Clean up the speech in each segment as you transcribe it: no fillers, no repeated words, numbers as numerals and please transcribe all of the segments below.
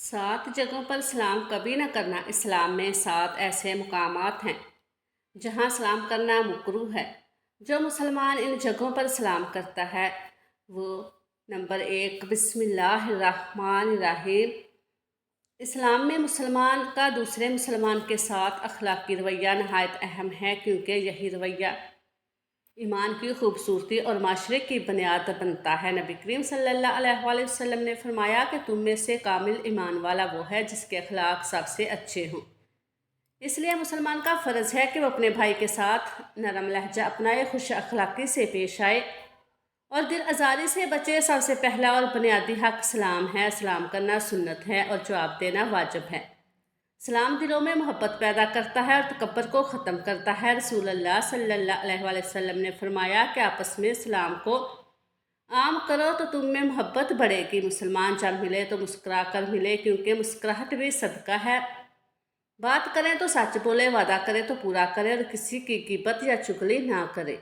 7 جگہوں پر سلام کبھی نہ کرنا۔ اسلام میں 7 ایسے مقامات ہیں جہاں سلام کرنا مکروہ ہے۔ جو مسلمان ان جگہوں پر سلام کرتا ہے وہ نمبر 1 بسم اللہ الرحمن الرحیم۔ اسلام میں مسلمان کا دوسرے مسلمان کے ساتھ اخلاقی رویہ نہایت اہم ہے، کیونکہ یہی رویہ ایمان کی خوبصورتی اور معاشرے کی بنیاد بنتا ہے۔ نبی کریم صلی اللہ علیہ وآلہ وسلم نے فرمایا کہ تم میں سے کامل ایمان والا وہ ہے جس کے اخلاق سب سے اچھے ہوں۔ اس لیے مسلمان کا فرض ہے کہ وہ اپنے بھائی کے ساتھ نرم لہجہ اپنائے، خوش اخلاقی سے پیش آئے اور دل آزاری سے بچے۔ سب سے پہلا اور بنیادی حق سلام ہے۔ سلام کرنا سنت ہے اور جواب دینا واجب ہے۔ سلام دلوں میں محبت پیدا کرتا ہے اور تکبر کو ختم کرتا ہے۔ رسول اللہ صلی اللہ علیہ وآلہ وسلم نے فرمایا کہ آپس میں سلام کو عام کرو تو تم میں محبت بڑھے گی۔ مسلمان جب ملے تو مسکرا کر ملے، کیونکہ مسکراہٹ بھی صدقہ ہے۔ بات کریں تو سچ بولے، وعدہ کرے تو پورا کرے اور کسی کی غیبت یا چغلی نہ کرے۔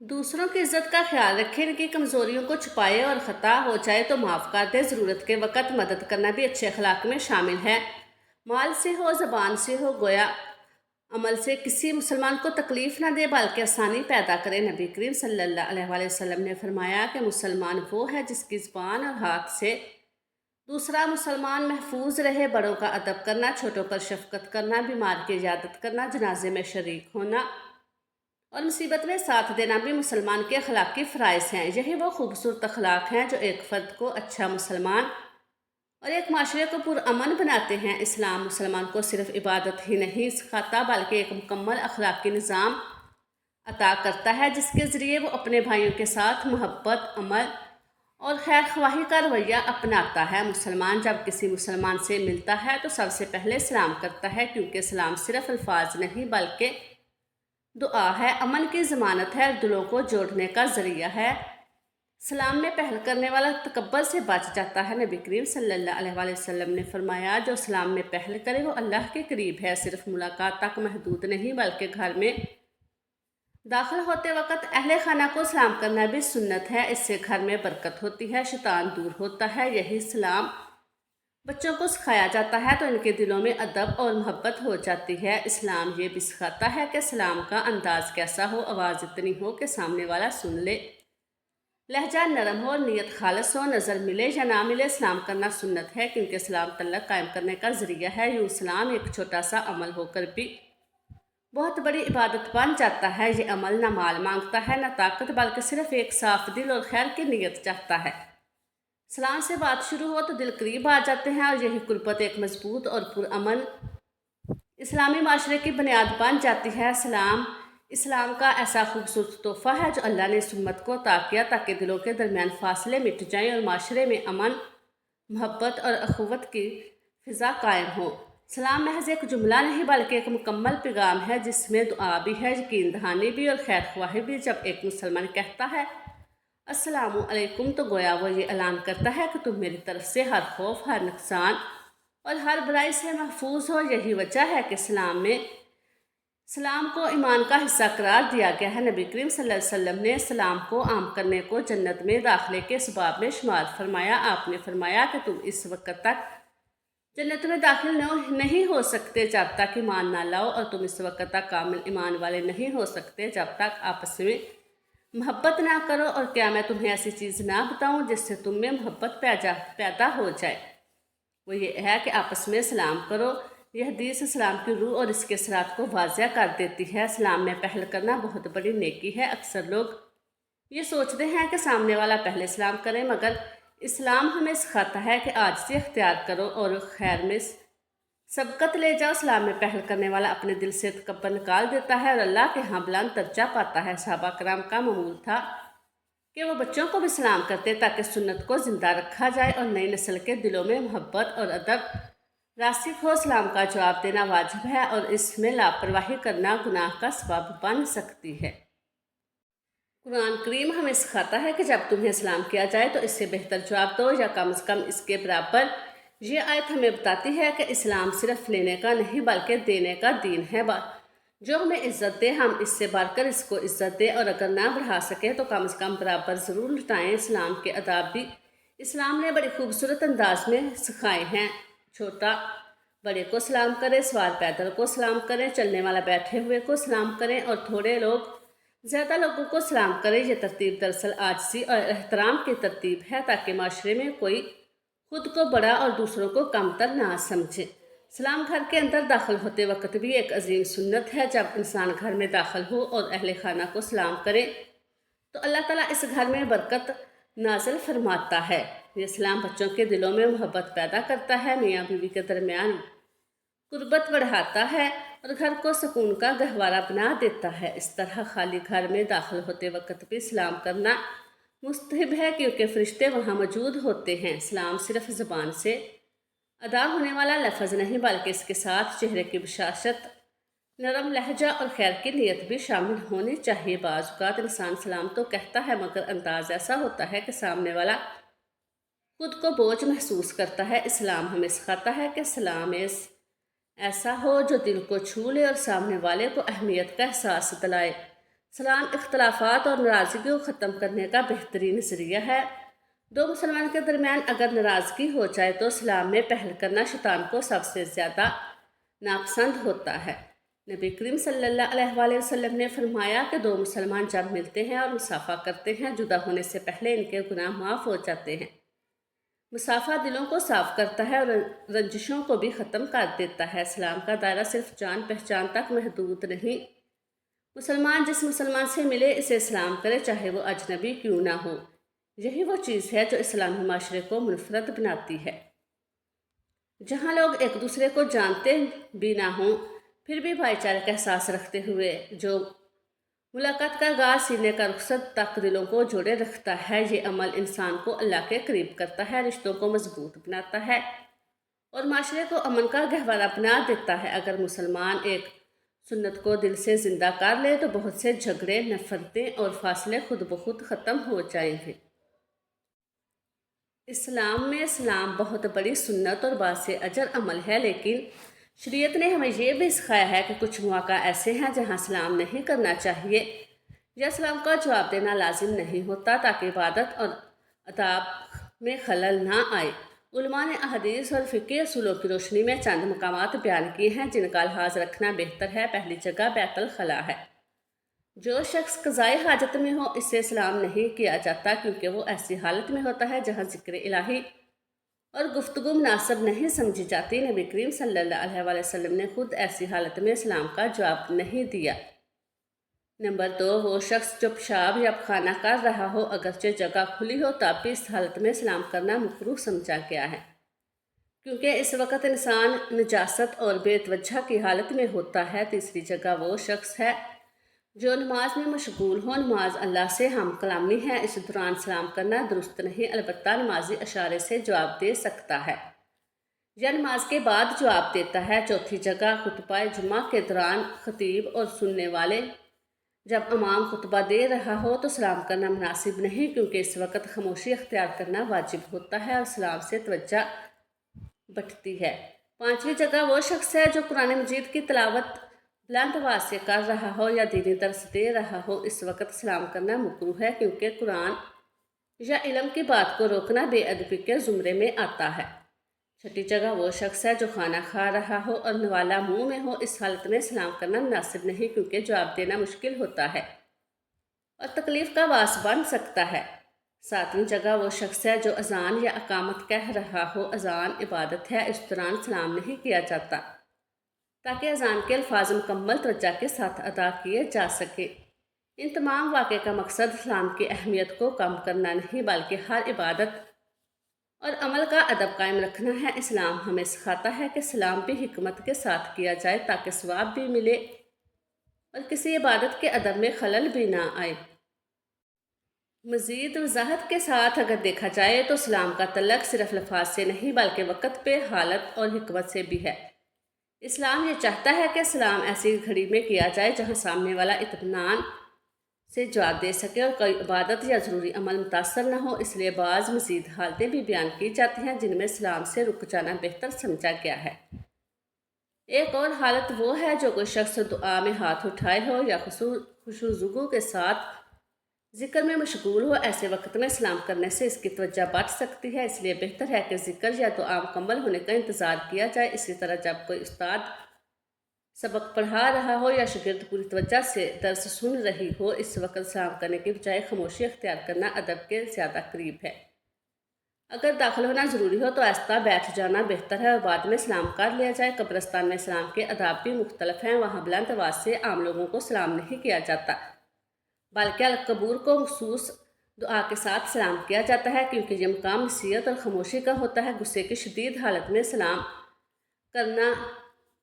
دوسروں کی عزت کا خیال رکھے، ان کی کمزوریوں کو چھپائے اور خطا ہو جائے تو معاف کر دے۔ ضرورت کے وقت مدد کرنا بھی اچھے اخلاق میں شامل ہے۔ مال سے ہو، زبان سے ہو، گویا عمل سے کسی مسلمان کو تکلیف نہ دے بلکہ آسانی پیدا کرے۔ نبی کریم صلی اللہ علیہ وآلہ وسلم نے فرمایا کہ مسلمان وہ ہے جس کی زبان اور ہاتھ سے دوسرا مسلمان محفوظ رہے۔ بڑوں کا ادب کرنا، چھوٹوں پر شفقت کرنا، بیمار کی عیادت کرنا، جنازے میں شریک ہونا اور مصیبت میں ساتھ دینا بھی مسلمان کے اخلاقی فرائض ہیں۔ یہی وہ خوبصورت اخلاق ہیں جو ایک فرد کو اچھا مسلمان اور ایک معاشرے کو پرامن بناتے ہیں۔ اسلام مسلمان کو صرف عبادت ہی نہیں سکھاتا بلکہ ایک مکمل اخلاقی نظام عطا کرتا ہے جس کے ذریعے وہ اپنے بھائیوں کے ساتھ محبت، عمل اور خیر خواہی کا رویہ اپناتا ہے۔ مسلمان جب کسی مسلمان سے ملتا ہے تو سب سے پہلے سلام کرتا ہے، کیونکہ سلام صرف الفاظ نہیں بلکہ دعا ہے، امن کی ضمانت ہے اور دلوں کو جوڑنے کا ذریعہ ہے۔ سلام میں پہل کرنے والا تکبر سے بچ جاتا ہے۔ نبی کریم صلی اللہ علیہ وآلہ وسلم نے فرمایا جو سلام میں پہل کرے وہ اللہ کے قریب ہے۔ صرف ملاقات تک محدود نہیں بلکہ گھر میں داخل ہوتے وقت اہل خانہ کو سلام کرنا بھی سنت ہے۔ اس سے گھر میں برکت ہوتی ہے، شیطان دور ہوتا ہے۔ یہی سلام بچوں کو سکھایا جاتا ہے تو ان کے دلوں میں ادب اور محبت ہو جاتی ہے۔ اسلام یہ بھی سکھاتا ہے کہ سلام کا انداز کیسا ہو، آواز اتنی ہو کہ سامنے والا سن لے، لہجہ نرم ہو اور نیت خالص ہو۔ نظر ملے یا نہ ملے سلام کرنا سنت ہے، کیونکہ سلام تعلق قائم کرنے کا ذریعہ ہے۔ یوں سلام ایک چھوٹا سا عمل ہو کر بھی بہت بڑی عبادت بن جاتا ہے۔ یہ عمل نہ مال مانگتا ہے نہ طاقت، بلکہ صرف ایک صاف دل اور خیر کی نیت چاہتا ہے۔ سلام سے بات شروع ہو تو دل قریب آ جاتے ہیں اور یہی قربت ایک مضبوط اور پرامن اسلامی معاشرے کی بنیاد بن جاتی ہے۔ سلام اسلام کا ایسا خوبصورت تحفہ ہے جو اللہ نے اس امت کو عطا کیا تاکہ دلوں کے درمیان فاصلے مٹ جائیں اور معاشرے میں امن، محبت اور اخوت کی فضا قائم ہو۔ سلام محض ایک جملہ نہیں بلکہ ایک مکمل پیغام ہے جس میں دعا بھی ہے، یقین دہانی بھی اور خیر خواہی بھی۔ جب ایک مسلمان کہتا ہے السلام علیکم تو گویا وہ یہ اعلان کرتا ہے کہ تم میری طرف سے ہر خوف، ہر نقصان اور ہر برائی سے محفوظ ہو۔ یہی وجہ ہے کہ سلام کو ایمان کا حصہ قرار دیا گیا ہے۔ نبی کریم صلی اللہ علیہ وسلم نے سلام کو عام کرنے کو جنت میں داخلے کے اسباب میں شمار فرمایا۔ آپ نے فرمایا کہ تم اس وقت تک جنت میں داخل نہیں ہو سکتے جب تک ایمان نہ لاؤ، اور تم اس وقت تک کامل ایمان والے نہیں ہو سکتے جب تک آپس میں محبت نہ کرو۔ اور کیا میں تمہیں ایسی چیز نہ بتاؤں جس سے تم میں محبت پیدا ہو جائے؟ وہ یہ ہے کہ آپس میں سلام کرو۔ یہ حدیث سلام کی روح اور اس کے اثرات کو واضح کر دیتی ہے۔ سلام میں پہل کرنا بہت بڑی نیکی ہے۔ اکثر لوگ یہ سوچتے ہیں کہ سامنے والا پہلے سلام کرے، مگر اسلام ہمیں سکھاتا ہے کہ عاجزی اختیار کرو اور خیر میں سبقت لے جاؤ۔ سلام میں پہل کرنے والا اپنے دل سے تکبر نکال دیتا ہے اور اللہ کے ہاں بلند درجہ پاتا ہے۔ صحابہ کرام کا معمول تھا کہ وہ بچوں کو بھی سلام کرتے تاکہ سنت کو زندہ رکھا جائے اور نئی نسل کے دلوں میں محبت اور ادب راسخ ہو۔ سلام کا جواب دینا واجب ہے اور اس میں لاپرواہی کرنا گناہ کا سبب بن سکتی ہے۔ قرآن کریم ہمیں سکھاتا ہے کہ جب تمہیں سلام کیا جائے تو اس سے بہتر جواب دو یا کم از کم اس کے برابر۔ یہ آیت ہمیں بتاتی ہے کہ اسلام صرف لینے کا نہیں بلکہ دینے کا دین ہے۔ جو ہمیں عزت دے ہم اس سے بڑھ کر اس کو عزت دیں، اور اگر نہ بڑھا سکے تو کم از کم برابر ضرور لٹائیں۔ اسلام کے آداب بھی اسلام نے بڑی خوبصورت انداز میں سکھائے ہیں۔ چھوٹا بڑے کو سلام کرے، سوار پیدل کو سلام کریں، چلنے والا بیٹھے ہوئے کو سلام کریں اور تھوڑے لوگ زیادہ لوگوں کو سلام کریں۔ یہ ترتیب دراصل عاجزی اور احترام کی ترتیب ہے تاکہ معاشرے میں کوئی خود کو بڑا اور دوسروں کو کمتر نہ سمجھے۔ سلام گھر کے اندر داخل ہوتے وقت بھی ایک عظیم سنت ہے۔ جب انسان گھر میں داخل ہو اور اہل خانہ کو سلام کرے تو اللہ تعالیٰ اس گھر میں برکت نازل فرماتا ہے۔ یہ سلام بچوں کے دلوں میں محبت پیدا کرتا ہے، میاں بیوی کے درمیان قربت بڑھاتا ہے اور گھر کو سکون کا گہوارہ بنا دیتا ہے۔ اس طرح خالی گھر میں داخل ہوتے وقت بھی سلام کرنا مستحب ہے کیونکہ فرشتے وہاں موجود ہوتے ہیں۔ سلام صرف زبان سے ادا ہونے والا لفظ نہیں بلکہ اس کے ساتھ چہرے کی بشاشت، نرم لہجہ اور خیر کی نیت بھی شامل ہونی چاہیے۔ بعض اوقات انسان سلام تو کہتا ہے مگر انداز ایسا ہوتا ہے کہ سامنے والا خود کو بوجھ محسوس کرتا ہے۔ اسلام ہمیں سکھاتا ہے کہ سلام ایسا ہو جو دل کو چھو لے اور سامنے والے کو اہمیت کا احساس دلائے۔ سلام اختلافات اور ناراضگی کو ختم کرنے کا بہترین ذریعہ ہے۔ دو مسلمان کے درمیان اگر ناراضگی ہو جائے تو سلام میں پہل کرنا شیطان کو سب سے زیادہ ناپسند ہوتا ہے۔ نبی کریم صلی اللہ علیہ وآلہ وسلم نے فرمایا کہ دو مسلمان جب ملتے ہیں اور مصافحہ کرتے ہیں، جدا ہونے سے پہلے ان کے گناہ معاف ہو جاتے ہیں۔ مصافحہ دلوں کو صاف کرتا ہے اور رنجشوں کو بھی ختم کر دیتا ہے۔ سلام کا دائرہ صرف جان پہچان تک محدود نہیں۔ مسلمان جس مسلمان سے ملے اسے سلام کرے، چاہے وہ اجنبی کیوں نہ ہو۔ یہی وہ چیز ہے جو اسلامی معاشرے کو منفرد بناتی ہے۔ جہاں لوگ ایک دوسرے کو جانتے بھی نہ ہوں پھر بھی بھائی چارے کا احساس رکھتے ہوئے جو ملاقات کا آغاز سینے کا رخصت تک دلوں کو جوڑے رکھتا ہے، یہ عمل انسان کو اللہ کے قریب کرتا ہے، رشتوں کو مضبوط بناتا ہے اور معاشرے کو امن کا گہوارہ بنا دیتا ہے۔ اگر مسلمان ایک سنت کو دل سے زندہ کر لے تو بہت سے جھگڑے، نفرتیں اور فاصلے خود بخود ختم ہو جائیں گے۔ اسلام میں سلام بہت بڑی سنت اور باعث اجر عمل ہے، لیکن شریعت نے ہمیں یہ بھی سکھایا ہے کہ کچھ مواقع ایسے ہیں جہاں سلام نہیں کرنا چاہیے یا سلام کا جواب دینا لازم نہیں ہوتا تاکہ عبادت اور آداب میں خلل نہ آئے۔ علماء نے احادیث اور فقہی اصولوں کی روشنی میں چند مقامات بیان کیے ہیں جن کا لحاظ رکھنا بہتر ہے۔ پہلی جگہ بیت الخلاء ہے۔ جو شخص قضائے حاجت میں ہو اسے سلام نہیں کیا جاتا کیونکہ وہ ایسی حالت میں ہوتا ہے جہاں ذکر الہی اور گفتگو مناسب نہیں سمجھی جاتی۔ نبی کریم صلی اللہ علیہ وآلہ وسلم نے خود ایسی حالت میں سلام کا جواب نہیں دیا۔ نمبر 2، وہ شخص جو پیشاب یا پخانہ کر رہا ہو اگرچہ جگہ کھلی ہو تب بھی اس حالت میں سلام کرنا مکروہ سمجھا گیا ہے کیونکہ اس وقت انسان نجاست اور بے توجہ کی حالت میں ہوتا ہے۔ تیسری جگہ وہ شخص ہے جو نماز میں مشغول ہو، نماز اللہ سے ہم کلامی ہے، اس دوران سلام کرنا درست نہیں، البتہ نمازی اشارے سے جواب دے سکتا ہے یا نماز کے بعد جواب دیتا ہے۔ چوتھی جگہ خطبہ جمعہ کے دوران خطیب اور سننے والے جب امام خطبہ دے رہا ہو تو سلام کرنا مناسب نہیں کیونکہ اس وقت خاموشی اختیار کرنا واجب ہوتا ہے اور سلام سے توجہ بٹھتی ہے۔ پانچویں جگہ وہ شخص ہے جو قرآن مجید کی تلاوت بلند آواز سے کر رہا ہو یا دینی درس دے رہا ہو، اس وقت سلام کرنا مکروہ ہے کیونکہ قرآن یا علم کی بات کو روکنا بے ادبی کے زمرے میں آتا ہے۔ چھٹی جگہ وہ شخص ہے جو کھانا کھا رہا ہو اور نوالا منہ میں ہو، اس حالت میں سلام کرنا مناسب نہیں کیونکہ جواب دینا مشکل ہوتا ہے اور تکلیف کا باعث بن سکتا ہے۔ ساتویں جگہ وہ شخص ہے جو اذان یا اقامت کہہ رہا ہو، اذان عبادت ہے، اس دوران سلام نہیں کیا جاتا تاکہ اذان کے الفاظ مکمل توجہ کے ساتھ ادا کیے جا سکے۔ ان تمام واقعے کا مقصد اسلام کی اہمیت کو کم کرنا نہیں بلکہ ہر عبادت اور عمل کا ادب قائم رکھنا ہے۔ اسلام ہمیں سکھاتا ہے کہ سلام بھی حکمت کے ساتھ کیا جائے تاکہ ثواب بھی ملے اور کسی عبادت کے ادب میں خلل بھی نہ آئے۔ مزید وضاحت کے ساتھ اگر دیکھا جائے تو سلام کا تعلق صرف لفظ سے نہیں بلکہ وقت پہ، حالت اور حکمت سے بھی ہے۔ اسلام یہ چاہتا ہے کہ سلام ایسی گھڑی میں کیا جائے جہاں سامنے والا اطمینان سے جواب دے سکے اور کوئی عبادت یا ضروری عمل متاثر نہ ہو، اس لیے بعض مزید حالتیں بھی بیان کی جاتی ہیں جن میں سلام سے رک جانا بہتر سمجھا گیا ہے۔ ایک اور حالت وہ ہے جو کوئی شخص دعا میں ہاتھ اٹھائے ہو یا خشوع و خضوع کے ساتھ ذکر میں مشغول ہو، ایسے وقت میں سلام کرنے سے اس کی توجہ بٹ سکتی ہے، اس لیے بہتر ہے کہ ذکر یا دعا مکمل ہونے کا انتظار کیا جائے۔ اسی طرح جب کوئی استاد سبق پڑھا رہا ہو یا شاگرد پوری توجہ سے درس سن رہی ہو، اس وقت سلام کرنے کی بجائے خاموشی اختیار کرنا ادب کے زیادہ قریب ہے۔ اگر داخل ہونا ضروری ہو تو آہستہ بیٹھ جانا بہتر ہے اور بعد میں سلام کر لیا جائے۔ قبرستان میں سلام کے آداب بھی مختلف ہیں، وہاں بلند آواز سے عام لوگوں کو سلام نہیں کیا جاتا، بلکہ القبور کو مخصوص دعا کے ساتھ سلام کیا جاتا ہے، کیونکہ یہ مقام نصیحت اور خاموشی کا ہوتا ہے۔ غصے کی شدید حالت میں سلام کرنا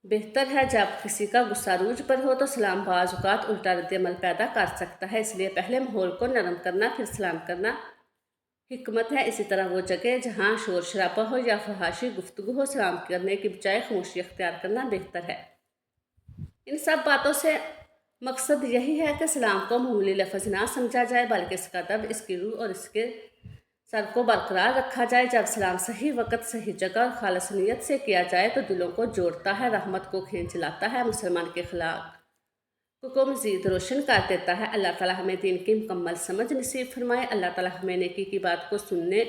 بہتر ہے۔ جب کسی کا غصہ عروج پر ہو تو سلام بعض اوقات الٹا رد عمل پیدا کر سکتا ہے، اس لیے پہلے ماحول کو نرم کرنا پھر سلام کرنا حکمت ہے۔ اسی طرح وہ جگہ جہاں شور شرابہ ہو یا فحاشی گفتگو ہو، سلام کرنے کی بجائے خاموشی اختیار کرنا بہتر ہے۔ ان سب باتوں سے مقصد یہی ہے کہ سلام کو معمولی لفظ نہ سمجھا جائے، بلکہ اس کا ادب، اس کی روح اور اس کے سر کو برقرار رکھا جائے۔ جب سلام صحیح وقت، صحیح جگہ اور خالص نیت سے کیا جائے تو دلوں کو جوڑتا ہے، رحمت کو کھینچ لاتا ہے، مسلمان کے اخلاق کو مزید روشن کر دیتا ہے۔ اللہ تعالیٰ ہمیں دین کی مکمل سمجھ نصیب فرمائے۔ اللہ تعالیٰ ہمیں نیکی کی بات کو سننے،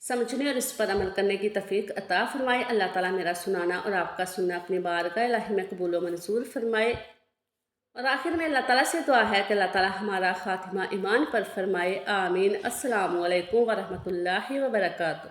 سمجھنے اور اس پر عمل کرنے کی توفیق عطا فرمائے۔ اللہ تعالیٰ میرا سنانا اور آپ کا سننا اپنی بارگاہ الہی میں قبول و منظور فرمائے۔ اور آخر میں اللہ تعالیٰ سے دعا ہے کہ اللہ تعالیٰ ہمارا خاتمہ ایمان پر فرمائے، آمین۔ السلام علیکم ورحمۃ اللہ وبرکاتہ۔